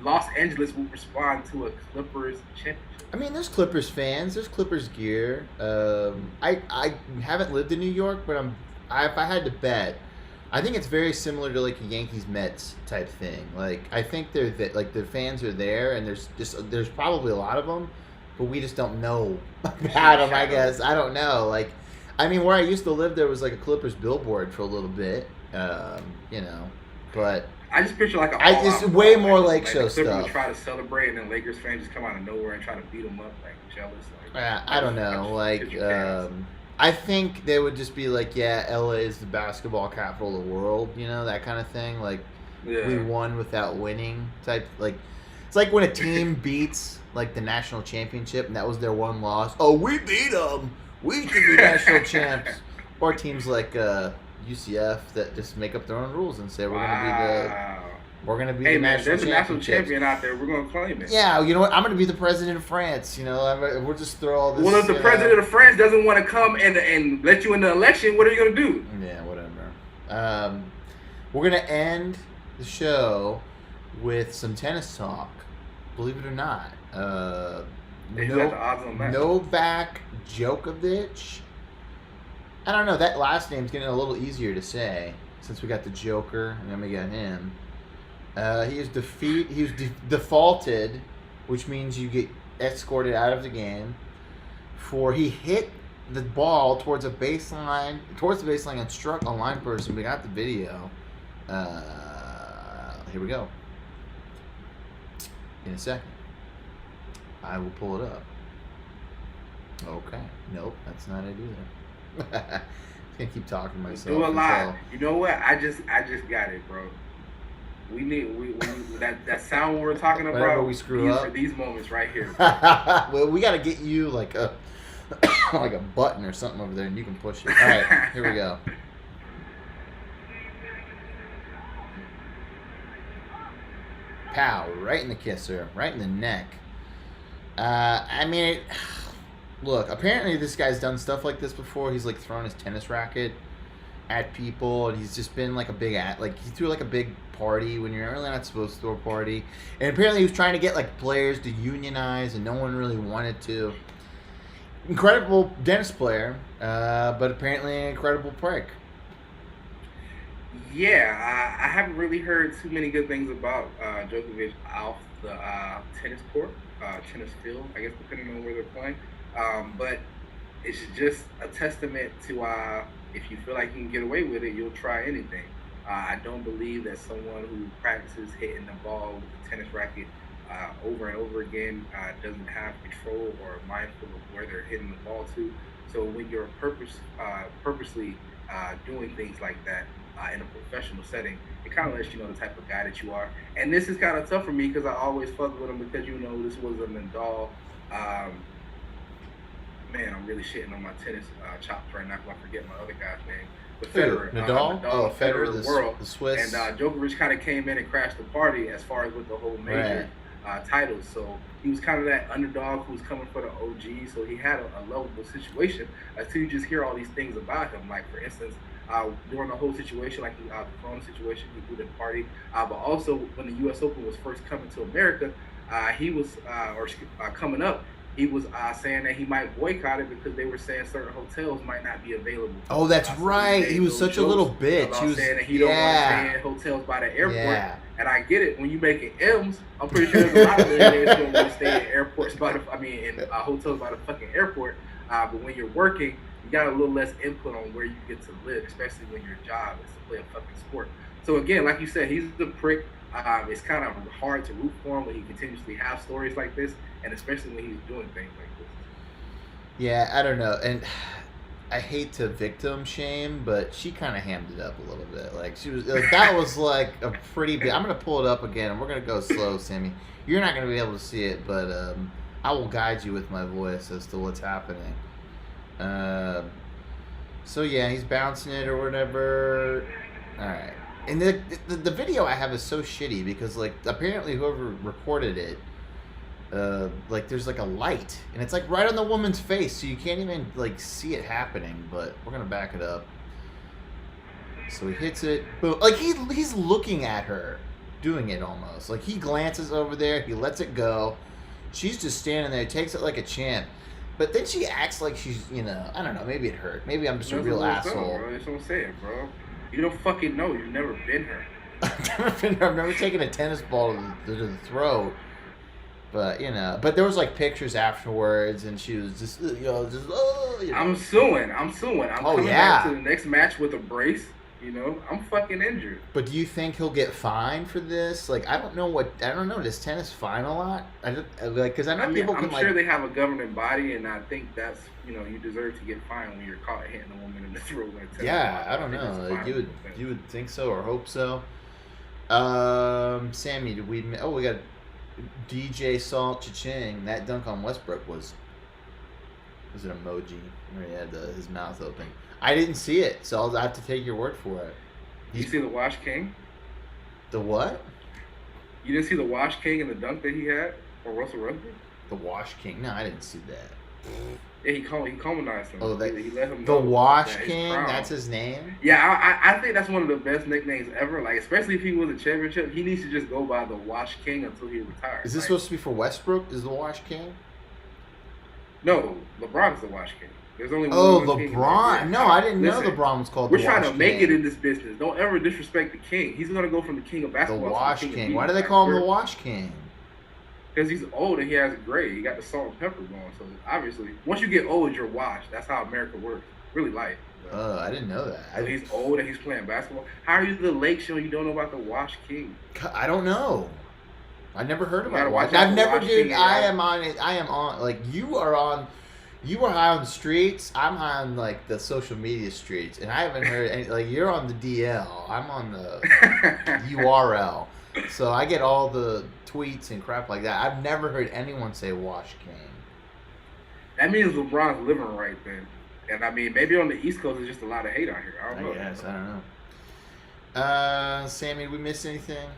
Los Angeles will respond to a Clippers championship? I mean, there's Clippers fans. There's Clippers gear. I haven't lived in New York, but if I had to bet, I think it's very similar to like a Yankees Mets type thing. Like, I think the fans are there, and there's probably a lot of them, but we just don't know about them. I guess I don't know. Like, I mean, where I used to live, there was like a Clippers billboard for a little bit. But. I just picture like it's way more Lake Show stuff. Clippers try to celebrate, and then Lakers fans just come out of nowhere and try to beat them up, like jealous. Like, I don't know. Like, I think they would just be like, yeah, LA is the basketball capital of the world, that kind of thing. Like, we won without winning type. Like, it's like when a team beats like the national championship and that was their one loss. Oh, we beat them. We can be national champs. Or teams like UCF that just make up their own rules and say we're gonna be Hey the man, national there's a national championships. champion out there. We're gonna claim it. Yeah, you know what? I'm gonna be the president of France. You know, we'll just throw all this. Well, if the president of France doesn't want to come and let you in the election, what are you gonna do? Yeah, whatever. We're gonna end the show with some tennis talk. Believe it or not, Is that the odds on that? Novak Djokovic. I don't know. That last name's getting a little easier to say since we got the Joker and then we got him. He was defaulted, which means you get escorted out of the game. He hit the ball towards the baseline and struck a line person. We got the video. Here we go. In a second, I will pull it up. Okay. Nope, that's not it either. I'm gonna keep talking to myself. Do a lot. until- You know what? I just got it, bro. We need that sound we were talking about. Whenever we screw up. for these moments right here. Well, we got to get you like a like a button or something over there, and you can push it. All right, here we go. Pow! Right in the kisser, right in the neck. I mean, look. Apparently, this guy's done stuff like this before. He's like thrown his tennis racket at people, and he's just been like he threw like a big party when you're really not supposed to throw a party. And apparently, he was trying to get like players to unionize, and no one really wanted to. Incredible tennis player, but apparently an incredible prick. Yeah, I haven't really heard too many good things about Djokovic off the tennis court, tennis field, I guess, depending on where they're playing. But it's just a testament to if you feel like you can get away with it, you'll try anything. I don't believe that someone who practices hitting the ball with a tennis racket over and over again doesn't have control or mindful of where they're hitting the ball to. So when you're purposely doing things like that in a professional setting, it kind of lets you know the type of guy that you are. And this is kind of tough for me because I always fuck with him because, you know, this was a Nadal. Man, I'm really shitting on my tennis chops right now because I forget my other guy's name. But Federer. Nadal? Federer, the world. the Swiss. And Djokovic kind of came in and crashed the party as far as with the whole major titles. So he was kind of that underdog who was coming for the OG. So he had a lovable situation until you just hear all these things about him. Like, for instance, during the whole situation, like the Corona situation, he threw the party. But also, when the U.S. Open was first coming to America, he was, coming up, he was saying that he might boycott it because they were saying certain hotels might not be available. Oh, that's right. He was such a little bitch. He was saying that he don't want to stay in hotels by the airport. Yeah. And I get it. When you make it M's, I'm pretty sure there's a lot of millionaires who don't want to stay in airports in hotels by the fucking airport. But when you're working, you got a little less input on where you get to live, especially when your job is to play a fucking sport. So again, like you said, he's the prick. It's kind of hard to root for him when he continuously has stories like this, and especially when he's doing things like this. Yeah, I don't know. And I hate to victim shame, but she kind of hammed it up a little bit. Like, she was like, that was like a pretty big. I'm gonna pull it up again, and we're gonna go slow, Sammy. You're not gonna be able to see it, but I will guide you with my voice as to what's happening. So yeah, he's bouncing it or whatever. All right. And the video I have is so shitty because, like, apparently whoever recorded it, like, there's, like, a light. And it's, like, right on the woman's face, so you can't even, like, see it happening. But we're going to back it up. So he hits it. Boom. Like, he's looking at her doing it almost. Like, he glances over there. He lets it go. She's just standing there, takes it like a champ. But then she acts like she's, you know, I don't know, maybe it hurt. Maybe I'm just a real asshole. Bro. That's what I'm saying, bro. You don't fucking know. You've never been her. I've never taken a tennis ball to the throat. But, you know, there was, like, pictures afterwards, and she was just, you know. I'm suing. I'm coming back to the next match with a brace. You know, I'm fucking injured. But do you think he'll get fined for this? Like, I don't know. Does tennis fine a lot? Because I know people can, I'm sure they have a governing body, and I think that's, you know, you deserve to get fined when you're caught hitting a woman in the throat with a tennis ball. Yeah, I don't know. Like, you would think so or hope so. Sammy, we got DJ Salt Cha-ching. That dunk on Westbrook was an emoji where he had his mouth open. I didn't see it, so I'll have to take your word for it. You see the Wash King? The what? You didn't see the Wash King and the dunk that he had for Russell Westbrook? The Wash King? No, I didn't see that. Yeah, he commonized him. Oh, he let him the know Wash that King? his crown. That's his name? Yeah, I think that's one of the best nicknames ever. Like, especially if he wins a championship, he needs to just go by the Wash King until he retires. Is this supposed to be for Westbrook? Is the Wash King? No, LeBron's the Wash King. There's only Oh, one king in the LeBron. NBA. No, I didn't know Listen, LeBron was called We're the trying Wash to make King. it in this business. Don't ever disrespect the king. He's gonna go from the king of The basketball Wash to the king King. of Why do they music. call him the Wash King? Because he's old and he has gray. He got the salt and pepper going. So obviously, once you get old, you're washed. That's how America works. Really light. Oh, I didn't know that. So he's old and he's playing basketball. How are you the Lake Show and you don't know about the Wash King? I don't know. I never heard You about gotta it. watch out I've for never, Wash dude. King, I yeah. am on it. I am on. Like you are on. You are high on the streets. I'm high on like the social media streets, and I haven't heard any. Like you're on the DL. I'm on the URL. So I get all the tweets and crap like that. I've never heard anyone say Wash King. That means LeBron's living right then. And I mean, maybe on the East Coast, there's just a lot of hate out here. I don't know. I guess I don't know. Sammy, did we miss anything?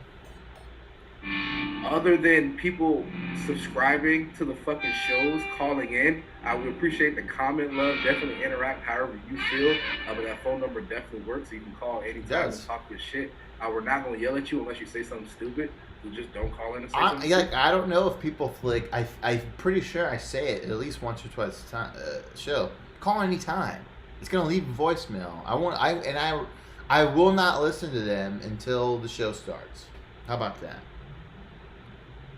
Other than people subscribing to the fucking shows, calling in, I would appreciate the comment, love. Definitely interact however you feel. But that phone number definitely works, so you can call anytime and talk your shit. We're not gonna yell at you unless you say something stupid. So just don't call in and say something stupid. I don't know if people like. I'm pretty sure I say it at least once or twice a time. Show. Call anytime. It's gonna leave a voicemail. I will not listen to them until the show starts. How about that?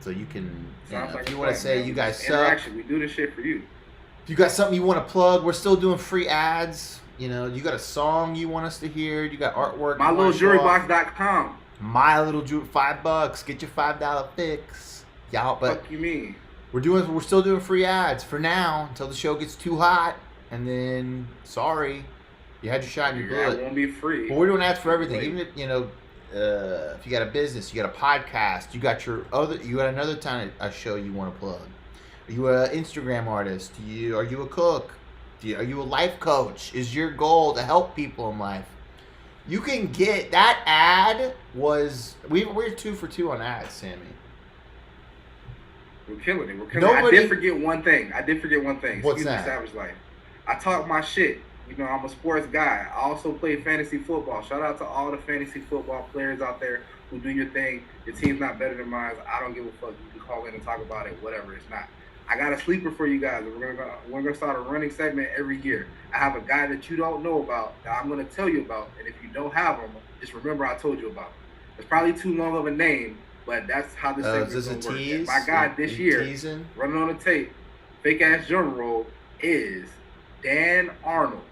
So you can, if you want to say you guys suck. Interaction. We do this shit for you. If you got something you want to plug, we're still doing free ads. You know, you got a song you want us to hear. You got artwork. MyLittleJuryBox.com. My little jury, $5. Get your $5 fix. Y'all, but Fuck you mean? we're still doing free ads for now until the show gets too hot, and then sorry, you had your shot in your It bullet. won't be free. But we're doing ads for everything. Wait. Even if if you got a business, you got a podcast, you got another a show you want to plug. Are you an Instagram artist? Are you a cook? Are you a life coach? Is your goal to help people in life? You can get that ad. We're 2 for 2 on ads, Sammy. We're killing it. We're killing it. I did forget one thing. What's Excuse that? me, Savage Life. I talk my shit. You know, I'm a sports guy. I also play fantasy football. Shout out to all the fantasy football players out there who do your thing. Your team's not better than mine. I don't give a fuck. You can call in and talk about it, whatever. It's not. I got a sleeper for you guys. We're gonna start a running segment every year. I have a guy that you don't know about that I'm gonna tell you about. And if you don't have him, just remember I told you about him. It's probably too long of a name, but that's how this segment's Is this gonna a work. tease? My guy this year, Teasing? running on the tape, fake ass drum roll, is Dan Arnold.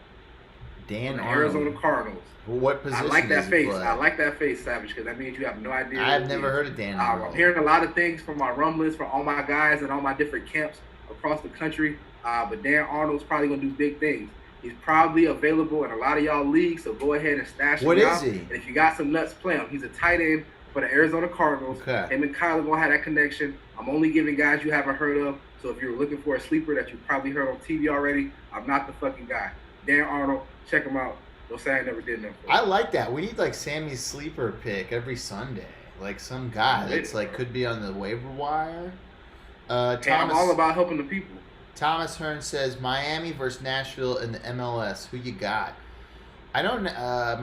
Dan from the Arnold. Arizona Cardinals. What position I like does that he face. play? I like that face, Savage, because that means you have no idea. I've who never he is. heard of Dan I'm Arnold. hearing a lot of things from my rumblings from all my guys and all my different camps across the country. But Dan Arnold's probably gonna do big things. He's probably available in a lot of y'all leagues, so go ahead and stash him What out. is he? And if you got some nuts, play him. He's a tight end for the Arizona Cardinals. Okay. Him and Kyler gonna have that connection. I'm only giving guys you haven't heard of. So if you're looking for a sleeper that you probably heard on TV already, I'm not the fucking guy. Dan Arnold, check him out. Don't say I never did nothing for I you. like that. We need like Sammy's sleeper pick every Sunday. Like some guy Lit that's it, like bro. could be on the waiver wire. Hey, I'm Thomas all about helping the people. Thomas Hearn says Miami versus Nashville in the MLS. Who you got? I don't.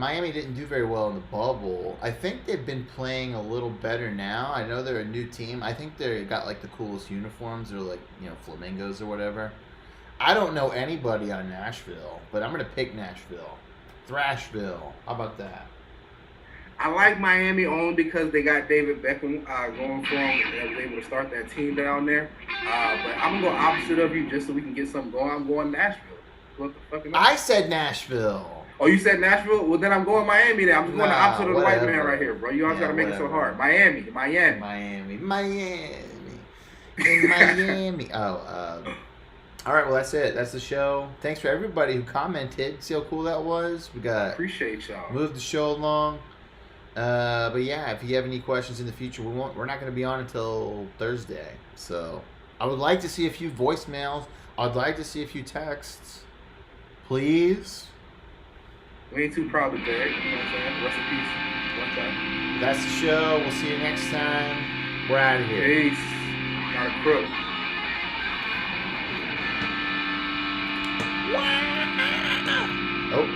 Miami didn't do very well in the bubble. I think they've been playing a little better now. I know they're a new team. I think they got like the coolest uniforms. They're like flamingos or whatever. I don't know anybody on Nashville, but I'm gonna pick Nashville. Thrashville. How about that? I like Miami only because they got David Beckham going for them and was able to start that team down there. But I'm going to go opposite of you just so we can get something going. I'm going Nashville. What the fuck am I said Nashville. Oh, you said Nashville? Well, then I'm going Miami then. I'm just going the Nah, opposite of the white man whatever. right here, bro. You always Yeah, got to make it so whatever. hard. Miami. In Miami. Oh, all right. Well, that's it. That's the show. Thanks for everybody who commented. See how cool that was. We got Appreciate y'all. moved the show along. But yeah, if you have any questions in the future, we're not going to be on until Thursday. So I would like to see a few voicemails. I'd like to see a few texts. Please. We ain't too proud of Derek. You know what I'm saying? Rest in peace. One time. That's the show. We'll see you next time. We're out of here. Peace. Not a crook. Wow.